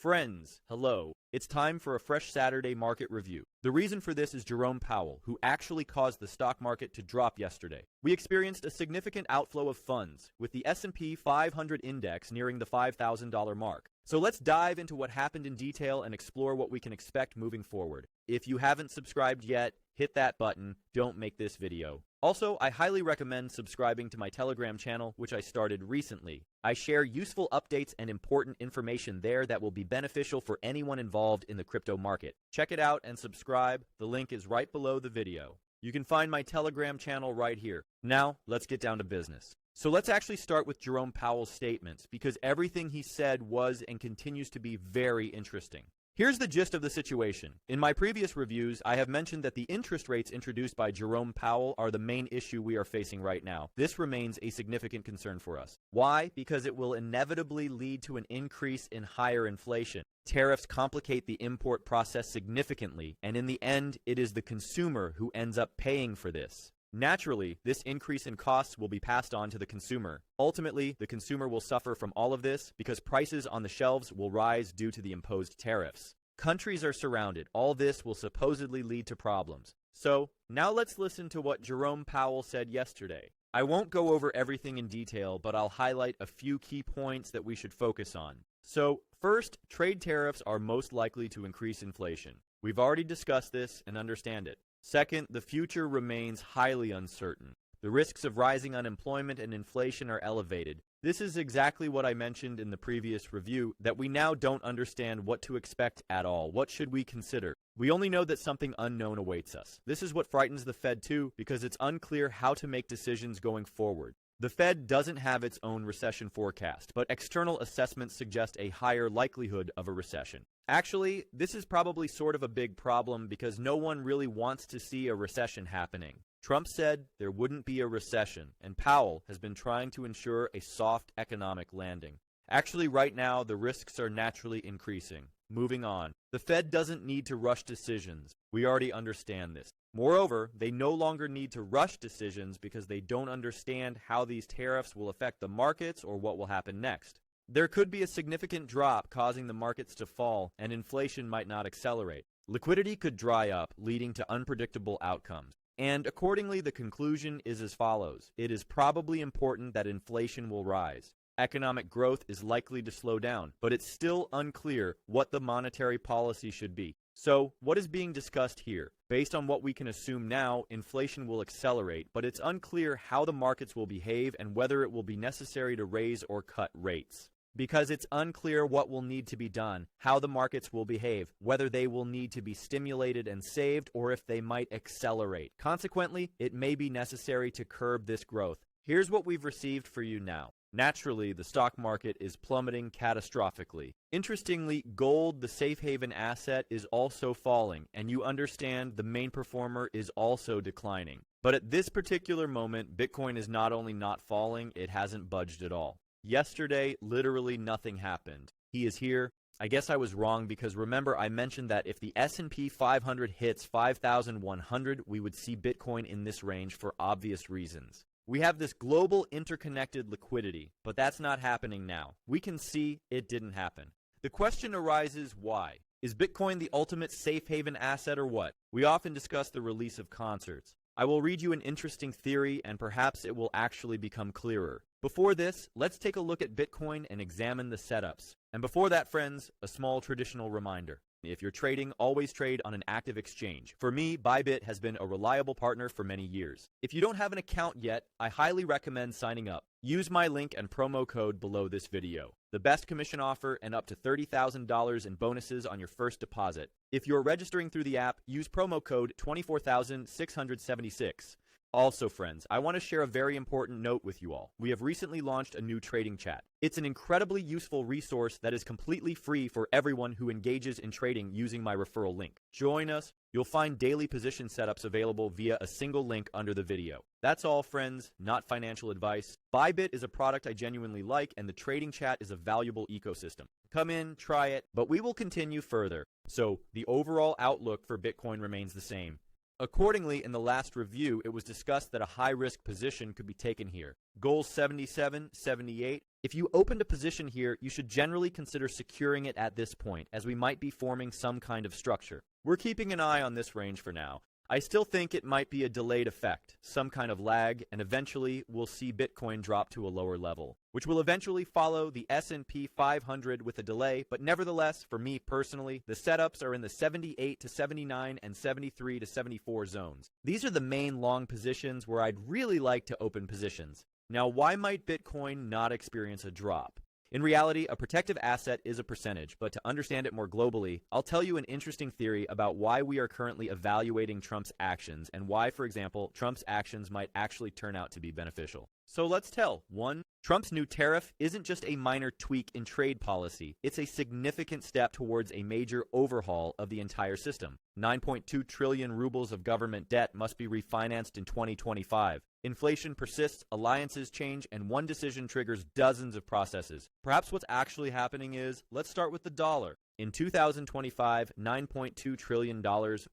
Friends, hello. It's time for a fresh Saturday market review. The reason for this is Jerome Powell, who actually caused the stock market to drop yesterday. We experienced a significant outflow of funds, with the S&P 500 index nearing the $5,000 mark. So let's dive into what happened in detail and explore what we can expect moving forward. If you haven't subscribed yet, hit that button. Don't make this video. Also, I highly recommend subscribing to my Telegram channel, which I started recently. I share useful updates and important information there that will be beneficial for anyone involved in the crypto market. Check it out and subscribe. The link is right below the video. You can find my Telegram channel right here. Now, let's get down to business. So let's actually start with Jerome Powell's statements, because everything he said was and continues to be very interesting. Here's the gist of the situation. In my previous reviews, I have mentioned that the interest rates introduced by Jerome Powell are the main issue we are facing right now. This remains a significant concern for us. Why? Because it will inevitably lead to an increase in higher inflation. Tariffs complicate the import process significantly, and in the end, it is the consumer who ends up paying for this. Naturally, this increase in costs will be passed on to the consumer. Ultimately, the consumer will suffer from all of this because prices on the shelves will rise due to the imposed tariffs. Countries are surrounded. All this will supposedly lead to problems. So, now let's listen to what Jerome Powell said yesterday. I won't go over everything in detail, but I'll highlight a few key points that we should focus on. So, first, trade tariffs are most likely to increase inflation. We've already discussed this and understand it. Second, the future remains highly uncertain. The risks of rising unemployment and inflation are elevated. This is exactly what I mentioned in the previous review, that we now don't understand what to expect at all. What should we consider? We only know that something unknown awaits us. This is what frightens the Fed too, because it's unclear how to make decisions going forward. The Fed doesn't have its own recession forecast, but external assessments suggest a higher likelihood of a recession. Actually, this is probably sort of a big problem because no one really wants to see a recession happening. Trump said there wouldn't be a recession, and Powell has been trying to ensure a soft economic landing. Actually, right now, the risks are naturally increasing. Moving on. The Fed doesn't need to rush decisions. We already understand this. Moreover, they no longer need to rush decisions because they don't understand how these tariffs will affect the markets or what will happen next. There could be a significant drop causing the markets to fall, and inflation might not accelerate. Liquidity could dry up, leading to unpredictable outcomes. And accordingly, the conclusion is as follows. It is probably important that inflation will rise. Economic growth is likely to slow down, but it's still unclear what the monetary policy should be. So, what is being discussed here? Based on what we can assume now, inflation will accelerate, but it's unclear how the markets will behave and whether it will be necessary to raise or cut rates. Because it's unclear what will need to be done, how the markets will behave, whether they will need to be stimulated and saved, or if they might accelerate. Consequently, it may be necessary to curb this growth. Here's what we've received for you now. Naturally, the stock market is plummeting catastrophically. Interestingly, gold, the safe haven asset, is also falling, and you understand the main performer is also declining. But at this particular moment, Bitcoin is not only not falling, it hasn't budged at all. Yesterday, literally nothing happened. He is here. I guess I was wrong because remember I mentioned that if the S&P 500 hits 5,100, we would see Bitcoin in this range for obvious reasons. We have this global interconnected liquidity, but that's not happening now. We can see it didn't happen. The question arises, why? Is Bitcoin the ultimate safe haven asset or what? We often discuss the release of concerts. I will read you an interesting theory and perhaps it will actually become clearer. Before this, let's take a look at Bitcoin and examine the setups. And before that, friends, a small traditional reminder. If you're trading, always trade on an active exchange. For me, Bybit has been a reliable partner for many years. If you don't have an account yet, I highly recommend signing up. Use my link and promo code below this video. The best commission offer and up to $30,000 in bonuses on your first deposit. If you're registering through the app, use promo code 24676. Also, friends, I want to share a very important note with you all. We have recently launched a new trading chat. It's an incredibly useful resource that is completely free for everyone who engages in trading using my referral link. Join us. You'll find daily position setups available via a single link under the video. That's all, friends, not financial advice. Bybit is a product I genuinely like, and the trading chat is a valuable ecosystem. Come in, try it, but we will continue further. So, the overall outlook for Bitcoin remains the same. Accordingly, in the last review, it was discussed that a high-risk position could be taken here. Goals 77, 78. If you opened a position here, you should generally consider securing it at this point, as we might be forming some kind of structure. We're keeping an eye on this range for now. I still think it might be a delayed effect, some kind of lag, and eventually we'll see Bitcoin drop to a lower level, which will eventually follow the S&P 500 with a delay, but nevertheless, for me personally, the setups are in the 78 to 79 and 73 to 74 zones. These are the main long positions where I'd really like to open positions. Now, why might Bitcoin not experience a drop? In reality, a protective asset is a percentage, but to understand it more globally, I'll tell you an interesting theory about why we are currently evaluating Trump's actions and why, for example, Trump's actions might actually turn out to be beneficial. So let's tell. 1. Trump's new tariff isn't just a minor tweak in trade policy. It's a significant step towards a major overhaul of the entire system. 9.2 trillion rubles of government debt must be refinanced in 2025. Inflation persists, alliances change, and one decision triggers dozens of processes. Perhaps what's actually happening is, let's start with the dollar. In 2025, $9.2 trillion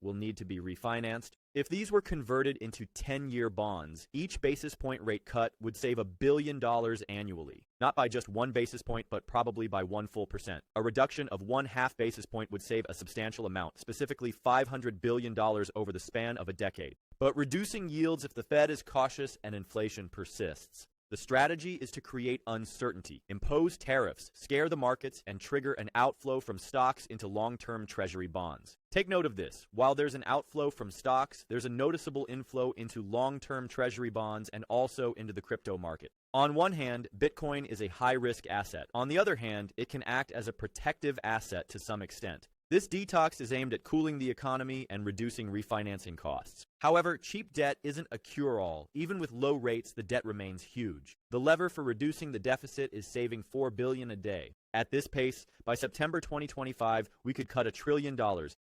will need to be refinanced. If these were converted into 10-year bonds, each basis point rate cut would save $1 billion annually. Not by just 1 basis point, but probably by 1 full percent. A reduction of 1/2 basis point would save a substantial amount, specifically $500 billion over the span of a decade. But reducing yields if the Fed is cautious and inflation persists. The strategy is to create uncertainty, impose tariffs, scare the markets, and trigger an outflow from stocks into long-term treasury bonds. Take note of this. While there's an outflow from stocks, there's a noticeable inflow into long-term treasury bonds and also into the crypto market. On one hand, Bitcoin is a high-risk asset. On the other hand, it can act as a protective asset to some extent. This detox is aimed at cooling the economy and reducing refinancing costs. However, cheap debt isn't a cure-all. Even with low rates, the debt remains huge. The lever for reducing the deficit is saving $4 billion a day. At this pace, by September 2025, we could cut $1 trillion.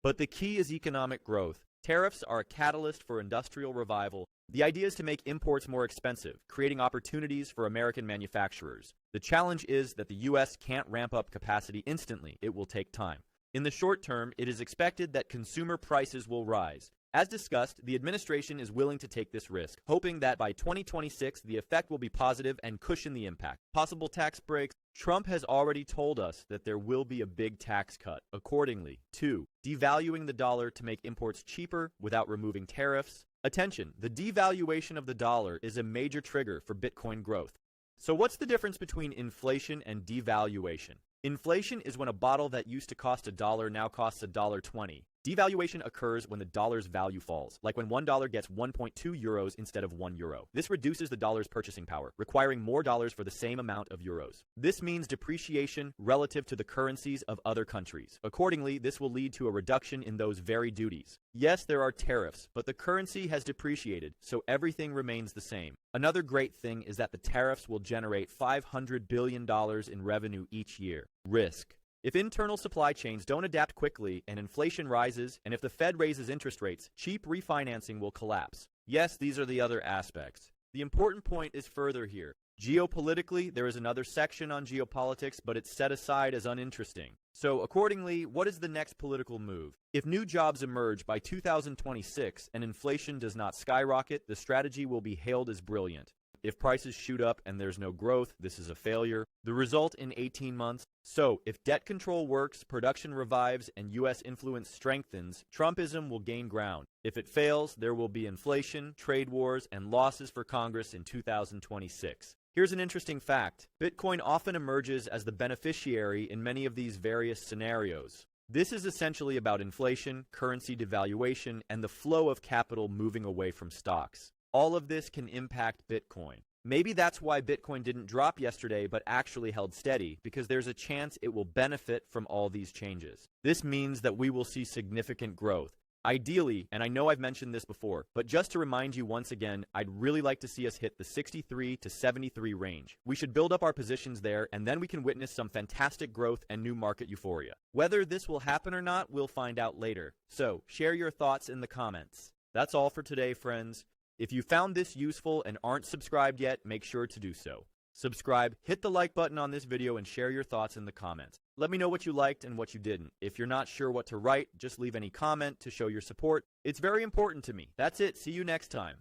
But the key is economic growth. Tariffs are a catalyst for industrial revival. The idea is to make imports more expensive, creating opportunities for American manufacturers. The challenge is that the U.S. can't ramp up capacity instantly. It will take time. In the short term, it is expected that consumer prices will rise. As discussed, the administration is willing to take this risk, hoping that by 2026 the effect will be positive and cushion the impact. Possible tax breaks. Trump has already told us that there will be a big tax cut. Accordingly, 2. Devaluing the dollar to make imports cheaper without removing tariffs. Attention, the devaluation of the dollar is a major trigger for Bitcoin growth. So what's the difference between inflation and devaluation? Inflation is when a bottle that used to cost $1 now costs $1.20. Devaluation occurs when the dollar's value falls, like when $1 gets 1.2 euros instead of 1 euro. This reduces the dollar's purchasing power, requiring more dollars for the same amount of euros. This means depreciation relative to the currencies of other countries. Accordingly, this will lead to a reduction in those very duties. Yes, there are tariffs, but the currency has depreciated, so everything remains the same. Another great thing is that the tariffs will generate $500 billion in revenue each year. Risk. If internal supply chains don't adapt quickly and inflation rises, and if the Fed raises interest rates, cheap refinancing will collapse. Yes, these are the other aspects. The important point is further here. Geopolitically, there is another section on geopolitics, but it's set aside as uninteresting. So accordingly, what is the next political move? If new jobs emerge by 2026 and inflation does not skyrocket, the strategy will be hailed as brilliant. If prices shoot up and there's no growth, this is a failure. The result in 18 months. So, if debt control works, production revives, and U.S. influence strengthens, Trumpism will gain ground. If it fails, there will be inflation, trade wars, and losses for Congress in 2026. Here's an interesting fact. Bitcoin often emerges as the beneficiary in many of these various scenarios. This is essentially about inflation, currency devaluation, and the flow of capital moving away from stocks. All of this can impact Bitcoin. Maybe that's why Bitcoin didn't drop yesterday but actually held steady, because there's a chance it will benefit from all these changes. This means that we will see significant growth. Ideally, and I know I've mentioned this before, but just to remind you once again, I'd really like to see us hit the 63 to 73 range. We should build up our positions there, and then we can witness some fantastic growth and new market euphoria. Whether this will happen or not, we'll find out later. So, share your thoughts in the comments. That's all for today, friends. If you found this useful and aren't subscribed yet, make sure to do so. Subscribe, hit the like button on this video, and share your thoughts in the comments. Let me know what you liked and what you didn't. If you're not sure what to write, just leave any comment to show your support. It's very important to me. That's it. See you next time.